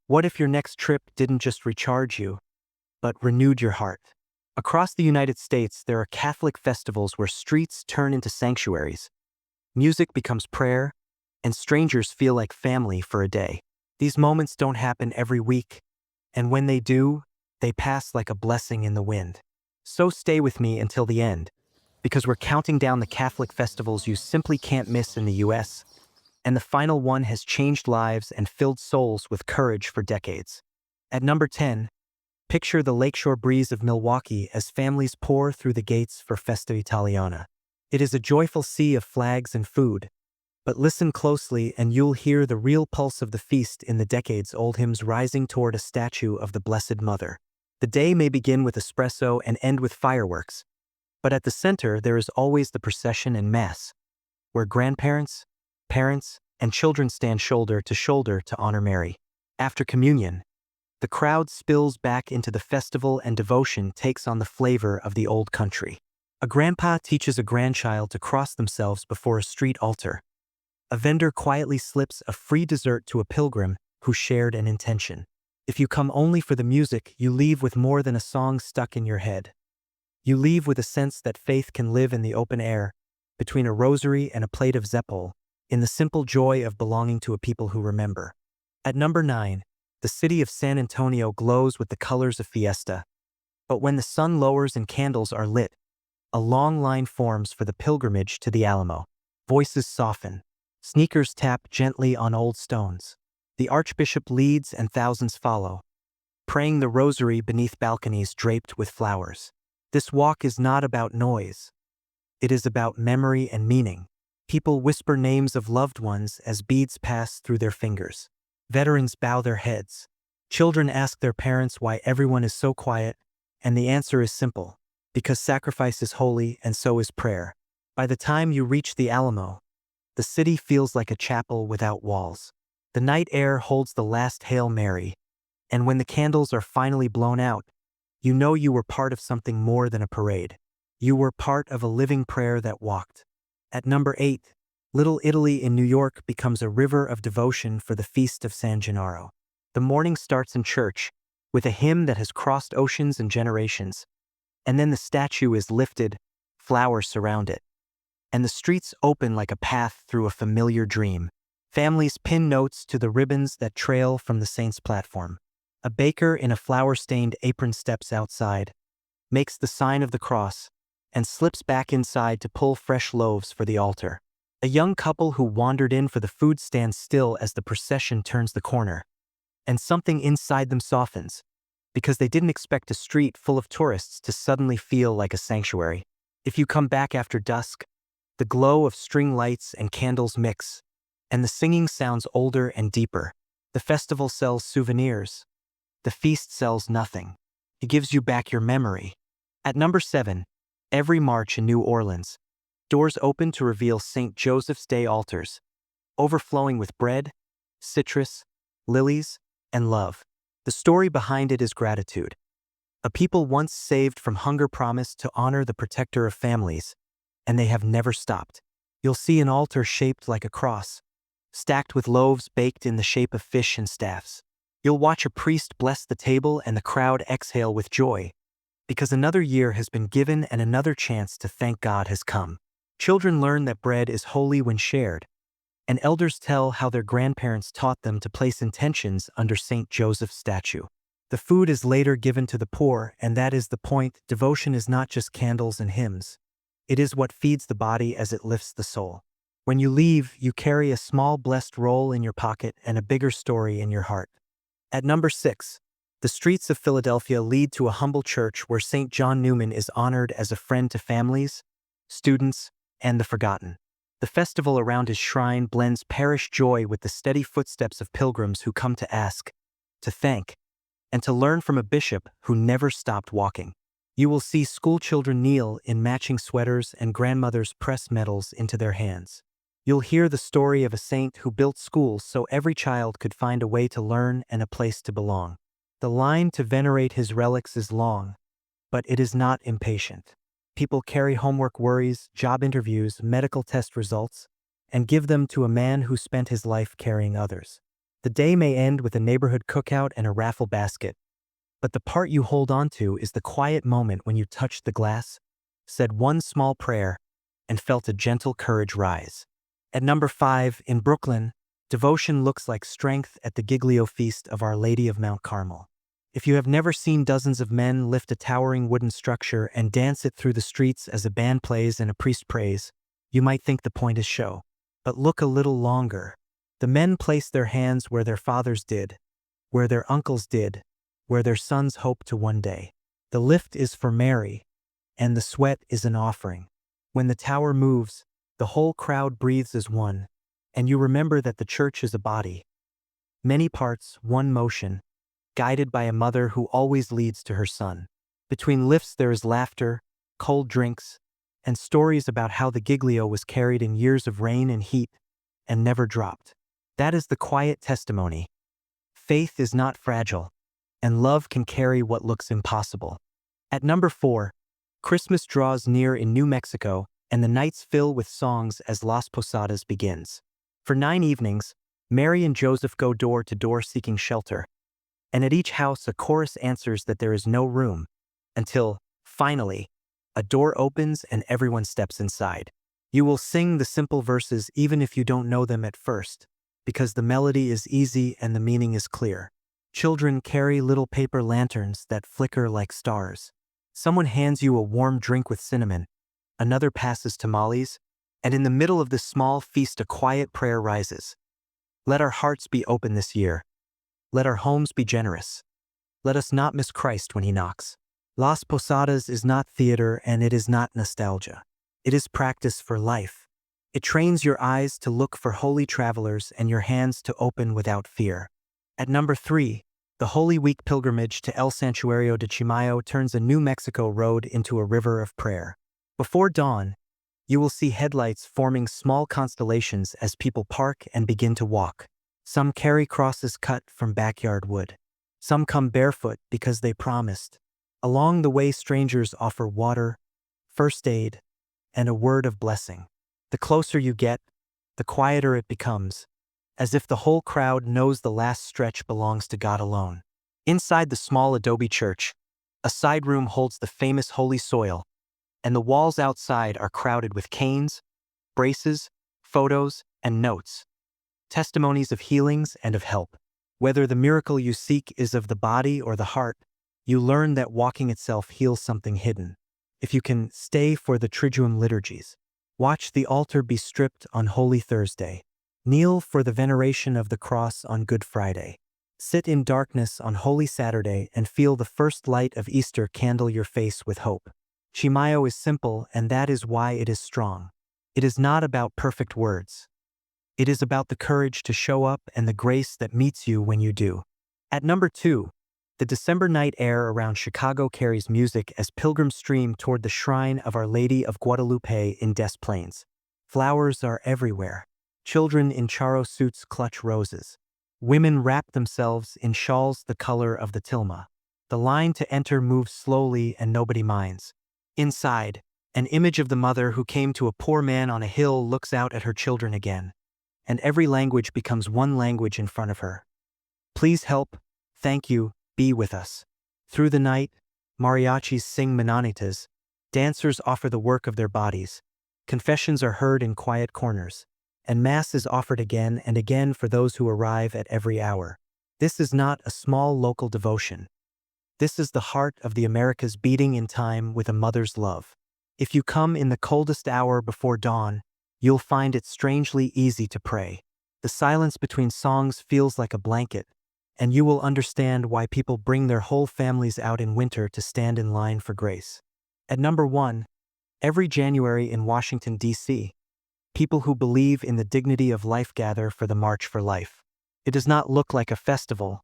What if your next trip didn't just recharge you, but renewed your heart? Across the United States, there are Catholic festivals where streets turn into sanctuaries, music becomes prayer, and strangers feel like family for a day. These moments don't happen every week, and when they do, they pass like a blessing in the wind. So stay with me until the end, because we're counting down the Catholic festivals you simply can't miss in the US, and the final one has changed lives and filled souls with courage for decades. At number 10, picture the lakeshore breeze of Milwaukee as families pour through the gates for Festa Italiana. It is a joyful sea of flags and food, but listen closely and you'll hear the real pulse of the feast in the decades-old hymns rising toward a statue of the Blessed Mother. The day may begin with espresso and end with fireworks, but at the center there is always the procession and mass, where grandparents, parents, and children stand shoulder to honor Mary. After communion, the crowd spills back into the festival and devotion takes on the flavor of the old country. A grandpa teaches a grandchild to cross themselves before a street altar. A vendor quietly slips a free dessert to a pilgrim who shared an intention. If you come only for the music, you leave with more than a song stuck in your head. You leave with a sense that faith can live in the open air, between a rosary and a plate of zeppole, in the simple joy of belonging to a people who remember. At number 9, the city of San Antonio glows with the colors of fiesta. But when the sun lowers and candles are lit, a long line forms for the pilgrimage to the Alamo. Voices soften. Sneakers tap gently on old stones. The archbishop leads and thousands follow, praying the rosary beneath balconies draped with flowers. This walk is not about noise. It is about memory and meaning. People whisper names of loved ones as beads pass through their fingers. Veterans bow their heads. Children ask their parents why everyone is so quiet, and the answer is simple: because sacrifice is holy and so is prayer. By the time you reach the Alamo, the city feels like a chapel without walls. The night air holds the last Hail Mary, and when the candles are finally blown out, you know you were part of something more than a parade. You were part of a living prayer that walked. At number 8, Little Italy in New York becomes a river of devotion for the Feast of San Gennaro. The morning starts in church, with a hymn that has crossed oceans and generations, and then the statue is lifted, flowers surround it, and the streets open like a path through a familiar dream. Families pin notes to the ribbons that trail from the saint's platform. A baker in a flower-stained apron steps outside, makes the sign of the cross, and slips back inside to pull fresh loaves for the altar. A young couple who wandered in for the food stands still as the procession turns the corner, and something inside them softens, because they didn't expect a street full of tourists to suddenly feel like a sanctuary. If you come back after dusk, the glow of string lights and candles mix, and the singing sounds older and deeper. The festival sells souvenirs. The feast sells nothing. It gives you back your memory. At number 7, every March in New Orleans, doors open to reveal St. Joseph's Day altars, overflowing with bread, citrus, lilies, and love. The story behind it is gratitude. A people once saved from hunger promised to honor the protector of families, and they have never stopped. You'll see an altar shaped like a cross, stacked with loaves baked in the shape of fish and staffs. You'll watch a priest bless the table and the crowd exhale with joy, because another year has been given and another chance to thank God has come. Children learn that bread is holy when shared, and elders tell how their grandparents taught them to place intentions under St. Joseph's statue. The food is later given to the poor, and that is the point. Devotion is not just candles and hymns. It is what feeds the body as it lifts the soul. When you leave, you carry a small blessed roll in your pocket and a bigger story in your heart. At number 6, the streets of Philadelphia lead to a humble church where St. John Newman is honored as a friend to families, students, and the forgotten. The festival around his shrine blends parish joy with the steady footsteps of pilgrims who come to ask, to thank, and to learn from a bishop who never stopped walking. You will see schoolchildren kneel in matching sweaters and grandmothers press medals into their hands. You'll hear the story of a saint who built schools so every child could find a way to learn and a place to belong. The line to venerate his relics is long, but it is not impatient. People carry homework worries, job interviews, medical test results, and give them to a man who spent his life carrying others. The day may end with a neighborhood cookout and a raffle basket, but the part you hold on to is the quiet moment when you touched the glass, said one small prayer, and felt a gentle courage rise. At number 5, in Brooklyn, devotion looks like strength at the Giglio Feast of Our Lady of Mount Carmel. If you have never seen dozens of men lift a towering wooden structure and dance it through the streets as a band plays and a priest prays, you might think the point is show. But look a little longer. The men place their hands where their fathers did, where their uncles did, where their sons hope to one day. The lift is for Mary, and the sweat is an offering. When the tower moves, the whole crowd breathes as one, and you remember that the church is a body. Many parts, one motion, guided by a mother who always leads to her son. Between lifts there is laughter, cold drinks, and stories about how the Giglio was carried in years of rain and heat and never dropped. That is the quiet testimony. Faith is not fragile, and love can carry what looks impossible. At number 4, Christmas draws near in New Mexico, and the nights fill with songs as Las Posadas begins. For 9 evenings, Mary and Joseph go door to door seeking shelter, and at each house a chorus answers that there is no room, until, finally, a door opens and everyone steps inside. You will sing the simple verses even if you don't know them at first, because the melody is easy and the meaning is clear. Children carry little paper lanterns that flicker like stars. Someone hands you a warm drink with cinnamon, another passes tamales, and in the middle of this small feast a quiet prayer rises. Let our hearts be open this year. Let our homes be generous. Let us not miss Christ when he knocks. Las Posadas is not theater and it is not nostalgia. It is practice for life. It trains your eyes to look for holy travelers and your hands to open without fear. At number 3, the Holy Week pilgrimage to El Santuario de Chimayo turns a New Mexico road into a river of prayer. Before dawn, you will see headlights forming small constellations as people park and begin to walk. Some carry crosses cut from backyard wood. Some come barefoot because they promised. Along the way, strangers offer water, first aid, and a word of blessing. The closer you get, the quieter it becomes, as if the whole crowd knows the last stretch belongs to God alone. Inside the small adobe church, a side room holds the famous holy soil, and the walls outside are crowded with canes, braces, photos, and notes, testimonies of healings and of help. Whether the miracle you seek is of the body or the heart, you learn that walking itself heals something hidden. If you can, stay for the Triduum liturgies. Watch the altar be stripped on Holy Thursday. Kneel for the veneration of the cross on Good Friday. Sit in darkness on Holy Saturday and feel the first light of Easter candle your face with hope. Chimayo is simple, and that is why it is strong. It is not about perfect words. It is about the courage to show up and the grace that meets you when you do. At number 2, the December night air around Chicago carries music as pilgrims stream toward the shrine of Our Lady of Guadalupe in Des Plaines. Flowers are everywhere. Children in charro suits clutch roses. Women wrap themselves in shawls the color of the tilma. The line to enter moves slowly and nobody minds. Inside, an image of the mother who came to a poor man on a hill looks out at her children again, and every language becomes one language in front of her. Please help, thank you, be with us. Through the night, mariachis sing mananitas, dancers offer the work of their bodies, confessions are heard in quiet corners, and Mass is offered again and again for those who arrive at every hour. This is not a small local devotion. This is the heart of the Americas beating in time with a mother's love. If you come in the coldest hour before dawn, you'll find it strangely easy to pray. The silence between songs feels like a blanket, and you will understand why people bring their whole families out in winter to stand in line for grace. At number 1, every January in Washington, D.C., people who believe in the dignity of life gather for the March for Life. It does not look like a festival,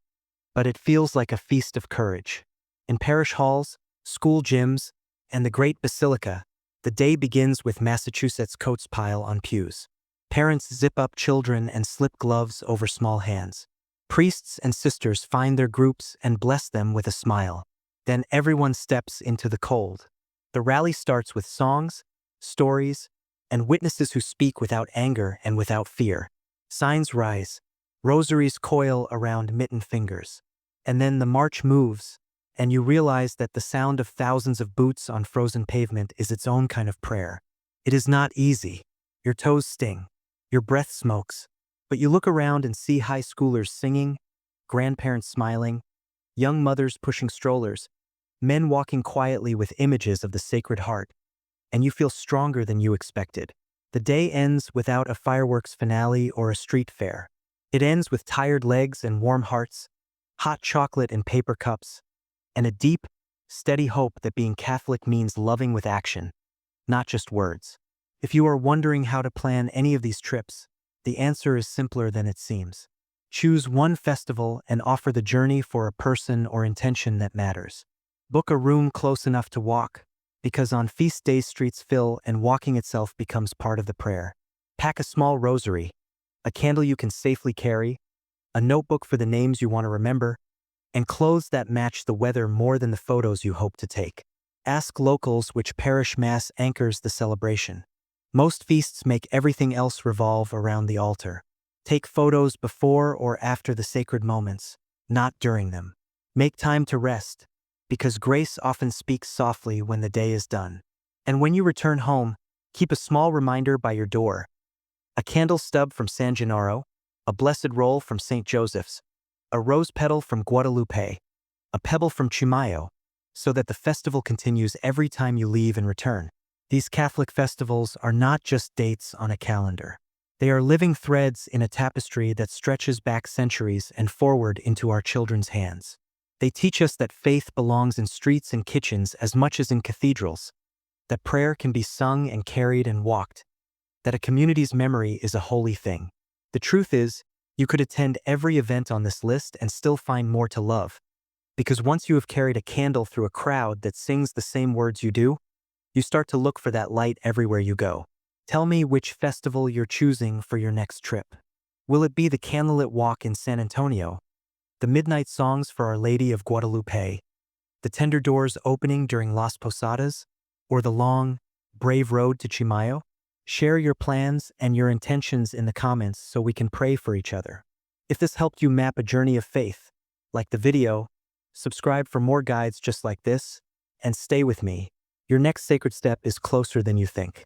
but it feels like a feast of courage. In parish halls, school gyms, and the Great Basilica, the day begins with Massachusetts coats pile on pews. Parents zip up children and slip gloves over small hands. Priests and sisters find their groups and bless them with a smile. Then everyone steps into the cold. The rally starts with songs, stories, and witnesses who speak without anger and without fear. Signs rise. Rosaries coil around mittened fingers. And then the march moves, and you realize that the sound of thousands of boots on frozen pavement is its own kind of prayer. It is not easy. Your toes sting. Your breath smokes. But you look around and see high schoolers singing, grandparents smiling, young mothers pushing strollers, men walking quietly with images of the Sacred Heart, and you feel stronger than you expected. The day ends without a fireworks finale or a street fair. It ends with tired legs and warm hearts, hot chocolate in paper cups, and a deep, steady hope that being Catholic means loving with action, not just words. If you are wondering how to plan any of these trips, the answer is simpler than it seems. Choose one festival and offer the journey for a person or intention that matters. Book a room close enough to walk, because on feast days streets fill and walking itself becomes part of the prayer. Pack a small rosary, a candle you can safely carry, a notebook for the names you want to remember, and clothes that match the weather more than the photos you hope to take. Ask locals which parish mass anchors the celebration. Most feasts make everything else revolve around the altar. Take photos before or after the sacred moments, not during them. Make time to rest, because grace often speaks softly when the day is done. And when you return home, keep a small reminder by your door. A candle stub from San Gennaro, a blessed roll from St. Joseph's, a rose petal from Guadalupe, a pebble from Chimayo, so that the festival continues every time you leave and return. These Catholic festivals are not just dates on a calendar. They are living threads in a tapestry that stretches back centuries and forward into our children's hands. They teach us that faith belongs in streets and kitchens as much as in cathedrals, that prayer can be sung and carried and walked, that a community's memory is a holy thing. The truth is, you could attend every event on this list and still find more to love. Because once you have carried a candle through a crowd that sings the same words you do, you start to look for that light everywhere you go. Tell me which festival you're choosing for your next trip. Will it be the candlelit walk in San Antonio, the midnight songs for Our Lady of Guadalupe, the tender doors opening during Las Posadas, or the long, brave road to Chimayo? Share your plans and your intentions in the comments so we can pray for each other. If this helped you map a journey of faith, like the video, subscribe for more guides just like this, and stay with me. Your next sacred step is closer than you think.